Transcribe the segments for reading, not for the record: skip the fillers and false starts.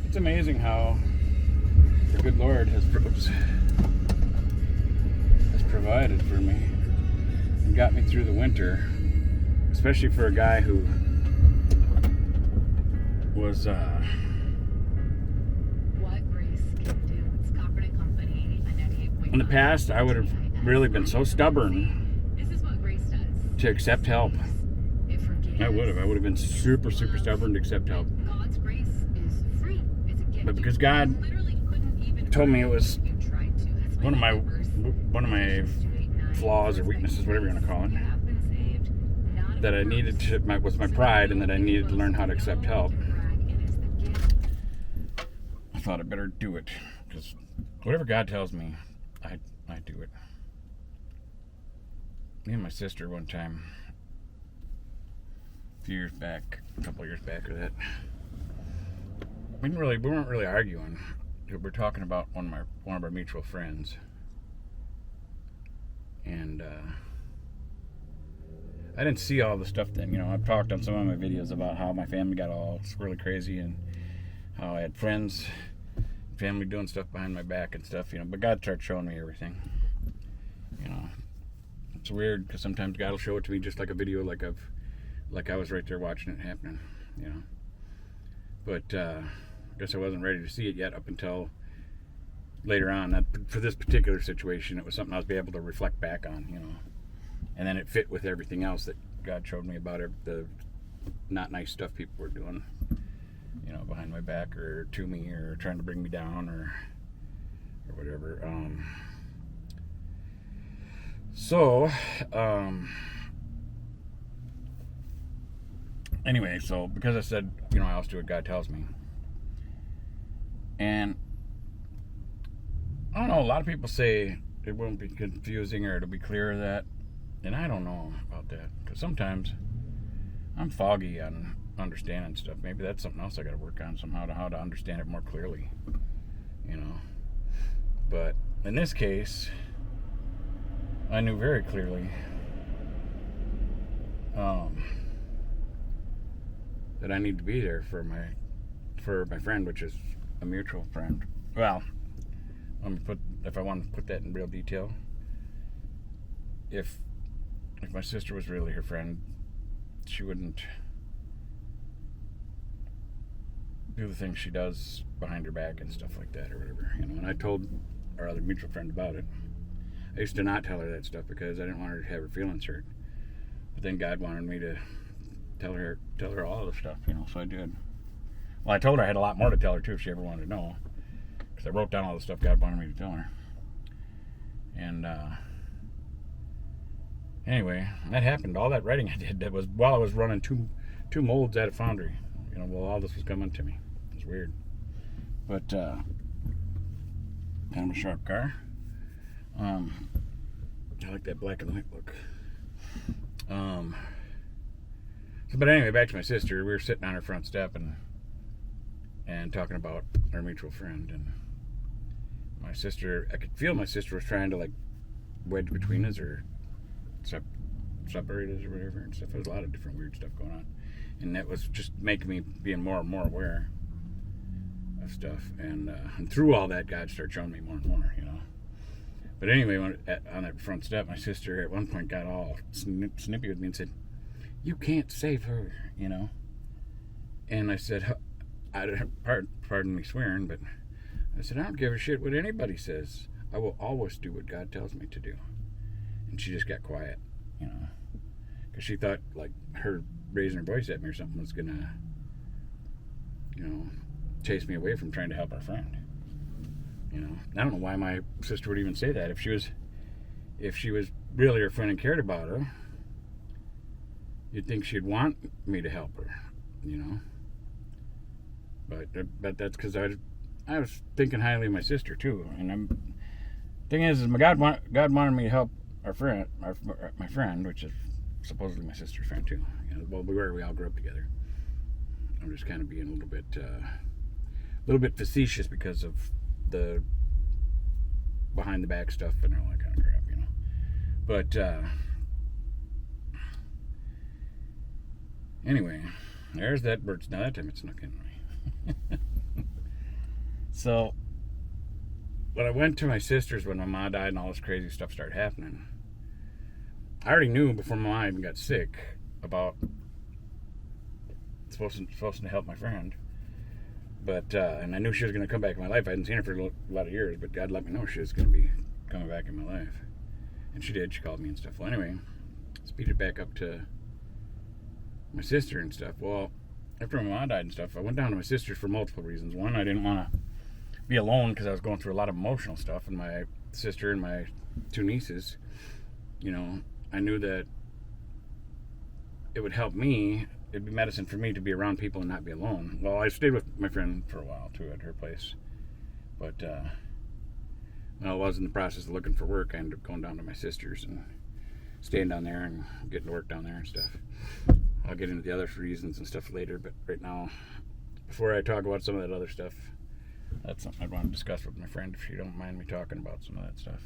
It's amazing how the good Lord has provided for me and got me through the winter, especially for a guy who was in the past. I would have really been so stubborn to accept help. I would have been super stubborn to accept help. But because God told me it was one of my flaws or weaknesses, whatever you want to call it, that I needed to, was my pride, and that I needed to learn how to accept help, I thought I'd better do it. Because whatever God tells me, I do it. Me and my sister one time, a couple of years back or that, we weren't really arguing. We were talking about one of our mutual friends, and I didn't see all the stuff then. I've talked on some of my videos about how my family got all squirrely crazy and how I had family doing stuff behind my back and stuff. But God started showing me everything. It's weird because sometimes God will show it to me just like a video, like I was right there watching it happening. But I guess I wasn't ready to see it yet up until later on. That for this particular situation, it was something I was able to reflect back on, and then it fit with everything else that God showed me about the not nice stuff people were doing, behind my back or to me or trying to bring me down or whatever. Anyway, so because I said, I always do what God tells me. And I don't know, a lot of people say it won't be confusing or it'll be clear that, and I don't know about that, because sometimes I'm foggy on understanding stuff. Maybe that's something else I got to work on somehow, to how to understand it more clearly, But in this case, I knew very clearly that I need to be there for my friend, which is a mutual friend. Well, if I want to put that in real detail, if my sister was really her friend, she wouldn't do the things she does behind her back and stuff like that or whatever, And I told our other mutual friend about it. I used to not tell her that stuff because I didn't want her to have her feelings hurt. But then God wanted me to tell her all the stuff, so I did. Well, I told her I had a lot more to tell her too if she ever wanted to know, because I wrote down all the stuff God wanted me to tell her. And anyway, that happened. All that writing I did, that was while I was running two molds at a foundry. While all this was coming to me. It was weird. But kind of a sharp car. I like that black and white look. But anyway, back to my sister. We were sitting on her front step and talking about our mutual friend, and my sister, I could feel my sister was trying to like wedge between us or separate us or whatever and stuff. There was a lot of different weird stuff going on, and that was just making me being more and more aware of stuff. And through all that, God started showing me more and more, But anyway, on that front step, my sister at one point got all snippy with me and said, "You can't save her," And I said, pardon me swearing, but I said, "I don't give a shit what anybody says. I will always do what God tells me to do." And she just got quiet, because she thought like her raising her voice at me or something was gonna, chase me away from trying to help our friend. I don't know why my sister would even say that. If she was really her friend and cared about her, you'd think she'd want me to help her, But that's because I was thinking highly of my sister too. And thing is God wanted me to help our friend, my friend, which is supposedly my sister's friend too. Well, we all grew up together. I'm just kind of being a little bit facetious because of the behind the back stuff and all that kind of crap, But anyway, there's that bird. Now that time it snuck in me. So when I went to my sister's when my mom died and all this crazy stuff started happening, I already knew before my mom even got sick about supposed to help my friend. But and I knew she was going to come back in my life. I hadn't seen her for a lot of years, but God let me know she was going to be coming back in my life. And she did. She called me and stuff. Well, anyway, speeded back up to my sister and stuff. Well, after my mom died and stuff, I went down to my sister's for multiple reasons. One, I didn't want to be alone because I was going through a lot of emotional stuff. And my sister and my two nieces, you know, I knew that it would help me. It'd be medicine for me to be around people and not be alone. Well, I stayed with my friend for a while, too, at her place. But when I was in the process of looking for work, I ended up going down to my sister's and staying down there and getting to work down there and stuff. I'll get into the other reasons and stuff later, but right now, before I talk about some of that other stuff, that's something I'd want to discuss with my friend if she don't mind me talking about some of that stuff.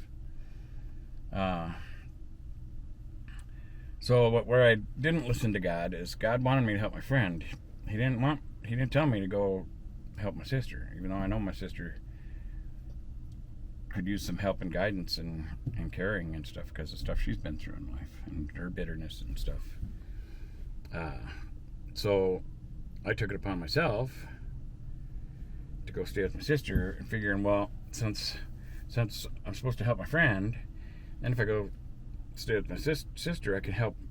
So where I didn't listen to God is God wanted me to help my friend. He didn't tell me to go help my sister, even though I know my sister could use some help and guidance and caring and stuff because of stuff she's been through in life and her bitterness and stuff. So I took it upon myself to go stay with my sister and figuring, well, since I'm supposed to help my friend, then if I go stay with my sister,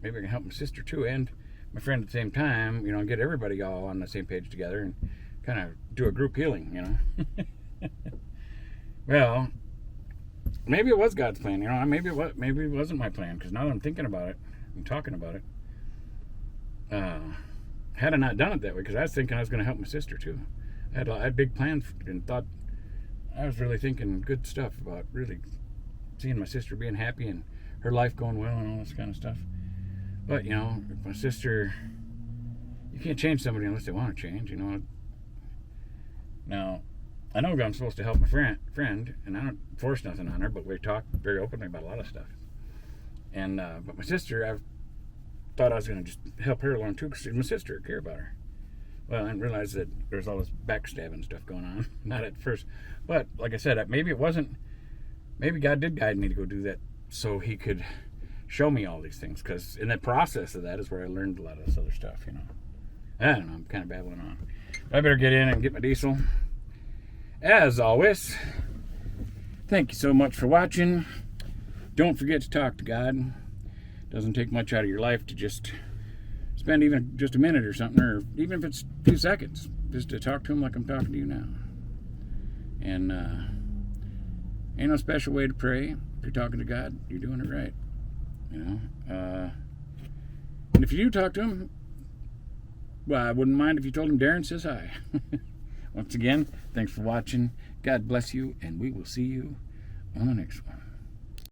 maybe I can help my sister too and my friend at the same time, you know, get everybody all on the same page together and kind of do a group healing, you know. Well, maybe it was God's plan, you know. Maybe it wasn't my plan, because now that I'm thinking about it and talking about it, had I not done it that way, because I was thinking I was going to help my sister too. I had big plans and thought I was really thinking good stuff about really seeing my sister being happy and her life going well and all this kind of stuff. But, you know, if my sister, you can't change somebody unless they want to change, you know. Now, I know I'm supposed to help my friend, and I don't force nothing on her, but we talk very openly about a lot of stuff. And but my sister, I thought I was going to just help her along too, because she's my sister, I care about her. Well, I didn't realize that there's all this backstabbing stuff going on. Not at first. But, like I said, maybe God did guide me to go do that so he could show me all these things, because in the process of that is where I learned a lot of this other stuff, you know. I don't know, I'm kind of babbling on. But I better get in and get my diesel. As always, thank you so much for watching. Don't forget to talk to God. Doesn't take much out of your life to just spend even just a minute or something, or even if it's a few seconds, just to talk to him like I'm talking to you now. And ain't no special way to pray. If you're talking to God, you're doing it right. You know? And if you do talk to him, well, I wouldn't mind if you told him Darren says hi. Once again, thanks for watching. God bless you, and we will see you on the next one.